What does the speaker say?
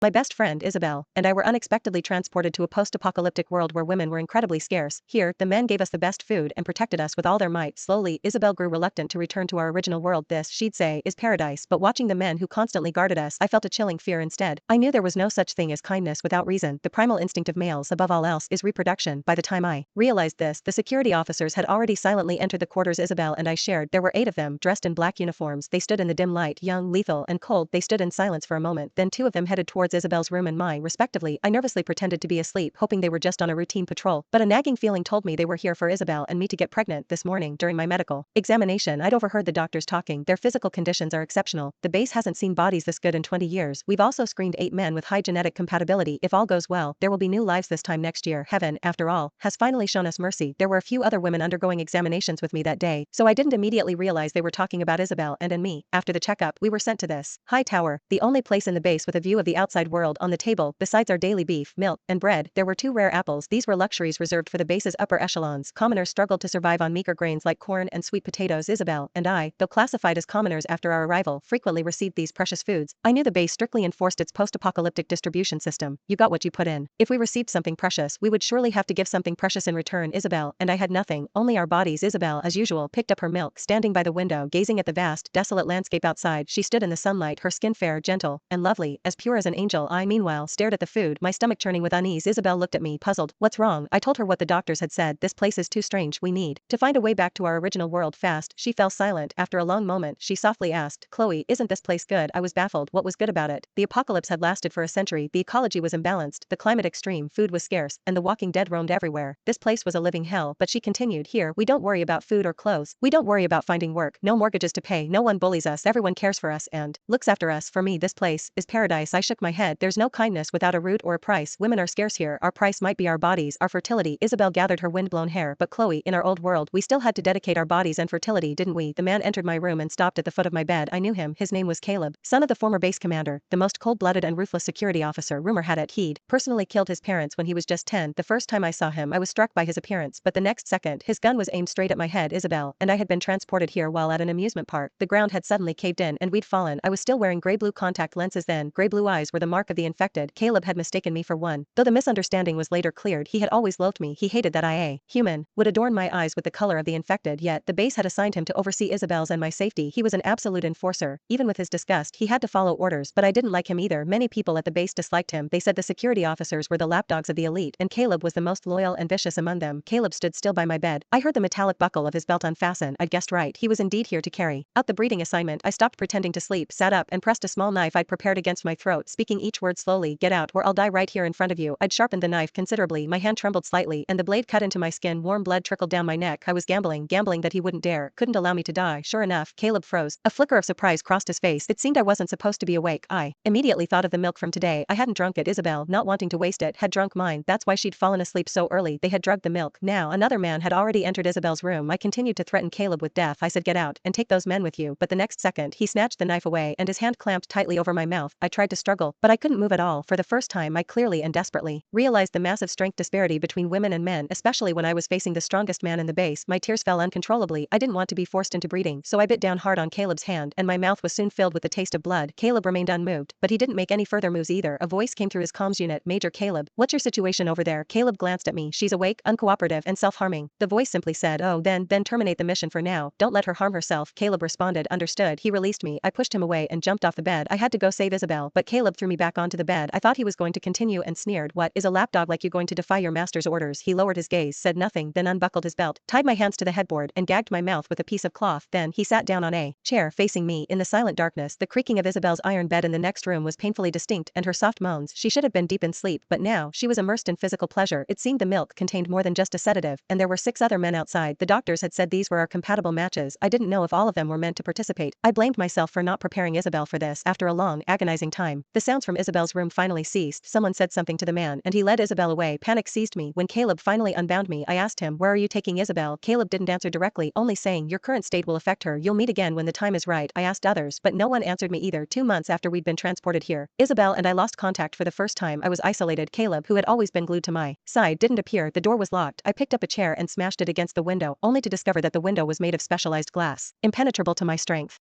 My best friend Isabel and I were unexpectedly transported to a post-apocalyptic world where women were incredibly scarce. Here, the men gave us the best food and protected us with all their might. Slowly, Isabel grew reluctant to return to our original world. This, she'd say, is paradise, but watching the men who constantly guarded us, I felt a chilling fear instead. I knew there was no such thing as kindness without reason. The primal instinct of males above all else is reproduction. By the time I realized this, the security officers had already silently entered the quarters Isabel and I shared. There were 8 of them, dressed in black uniforms. They stood in the dim light, young, lethal, and cold. They stood in silence for a moment, then 2 of them headed towards Isabel's room and mine, respectively. I nervously pretended to be asleep, hoping they were just on a routine patrol, but a nagging feeling told me they were here for Isabel and me to get pregnant. This morning, during my medical examination, I'd overheard the doctors talking. Their physical conditions are exceptional. The base hasn't seen bodies this good in 20 years. We've also screened 8 men with high genetic compatibility. If all goes well, there will be new lives this time next year. Heaven, after all, has finally shown us mercy. There were a few other women undergoing examinations with me that day, so I didn't immediately realize they were talking about Isabel and me. After the checkup, we were sent to this high tower, the only place in the base with a view of the outside world. On the table, besides our daily beef, milk, and bread, there were 2 rare apples. These were luxuries reserved for the base's upper echelons. Commoners struggled to survive on meager grains like corn and sweet potatoes. Isabel and I, though classified as commoners after our arrival, frequently received these precious foods. I knew the base strictly enforced its post-apocalyptic distribution system. You got what you put in. If we received something precious, we would surely have to give something precious in return. Isabel and I had nothing, only our bodies. Isabel, as usual, picked up her milk, standing by the window, gazing at the vast, desolate landscape outside. She stood in the sunlight, her skin fair, gentle, and lovely, as pure as an angel. I, meanwhile, stared at the food, my stomach churning with unease. Isabel looked at me, puzzled. What's wrong? I told her what the doctors had said. This place is too strange. We need to find a way back to our original world fast. She fell silent. After a long moment, she softly asked, Chloe, isn't this place good? I was baffled. What was good about it? The apocalypse had lasted for a century. The ecology was imbalanced, the climate extreme, food was scarce, and the walking dead roamed everywhere. This place was a living hell. But she continued, here, we don't worry about food or clothes. We don't worry about finding work. No mortgages to pay. No one bullies us. Everyone cares for us and looks after us. For me, this place is paradise. I shook my head. There's no kindness without a root or a price. Women are scarce here. Our price might be our bodies, our fertility. Isabel gathered her windblown hair. But Chloe, in our old world, we still had to dedicate our bodies and fertility, didn't we? The man entered my room and stopped at the foot of my bed. I knew him. His name was Caleb, son of the former base commander, the most cold-blooded and ruthless security officer. Rumor had it he'd personally killed his parents when he was just 10. The first time I saw him, I was struck by his appearance, but the next second, his gun was aimed straight at my head. Isabel and I had been transported here while at an amusement park. The ground had suddenly caved in and we'd fallen. I was still wearing gray-blue contact lenses then. Gray-blue eyes were the mark of the infected. Caleb had mistaken me for one. Though the misunderstanding was later cleared, he had always loathed me. He hated that I, a human, would adorn my eyes with the color of the infected, yet the base had assigned him to oversee Isabel's and my safety. He was an absolute enforcer. Even with his disgust, he had to follow orders, but I didn't like him either. Many people at the base disliked him. They said the security officers were the lapdogs of the elite, and Caleb was the most loyal and vicious among them. Caleb stood still by my bed. I heard the metallic buckle of his belt unfasten. I'd guessed right. He was indeed here to carry out the breeding assignment. I stopped pretending to sleep, sat up, and pressed a small knife I'd prepared against my throat, speaking each word slowly. Get out, or I'll die right here in front of you. I'd sharpened the knife considerably. My hand trembled slightly, and the blade cut into my skin. Warm blood trickled down my neck. I was gambling that he wouldn't dare, couldn't allow me to die. Sure enough, Caleb froze. A flicker of surprise crossed his face. It seemed I wasn't supposed to be awake. I immediately thought of the milk from today. I hadn't drunk it. Isabel, not wanting to waste it, had drunk mine. That's why she'd fallen asleep so early. They had drugged the milk. Now, another man had already entered Isabel's room. I continued to threaten Caleb with death. I said, get out, and take those men with you. But the next second, he snatched the knife away, and his hand clamped tightly over my mouth. I tried to struggle, but I couldn't move at all. For the first time, I clearly and desperately realized the massive strength disparity between women and men, especially when I was facing the strongest man in the base. My tears fell uncontrollably. I didn't want to be forced into breeding, so I bit down hard on Caleb's hand, and my mouth was soon filled with the taste of blood. Caleb remained unmoved, but he didn't make any further moves either. A voice came through his comms unit. Major Caleb, what's your situation over there? Caleb glanced at me. She's awake, uncooperative, and self-harming. The voice simply said, oh, then terminate the mission for now. Don't let her harm herself. Caleb responded, understood. He released me. I pushed him away and jumped off the bed. I had to go save Isabel, but Caleb threw me back onto the bed. I thought he was going to continue and sneered, what, is a lapdog like you going to defy your master's orders? He lowered his gaze, said nothing, then unbuckled his belt, tied my hands to the headboard, and gagged my mouth with a piece of cloth. Then he sat down on a chair facing me. In the silent darkness, the creaking of Isabel's iron bed in the next room was painfully distinct, and her soft moans. She should have been deep in sleep, but now she was immersed in physical pleasure. It seemed the milk contained more than just a sedative, and there were 6 other men outside. The doctors had said these were our compatible matches. I didn't know if all of them were meant to participate. I blamed myself for not preparing Isabel for this. After a long, agonizing time, the sounds from Isabel's room finally ceased. Someone said something to the man, and he led Isabel away. Panic seized me. When Caleb finally unbound me, I asked him, where are you taking Isabel? Caleb didn't answer directly, only saying, your current state will affect her. You'll meet again when the time is right. I asked others, but no one answered me either. 2 months after we'd been transported here, Isabel and I lost contact for the first time. I was isolated. Caleb, who had always been glued to my side, didn't appear. The door was locked. I picked up a chair and smashed it against the window, only to discover that the window was made of specialized glass, impenetrable to my strength.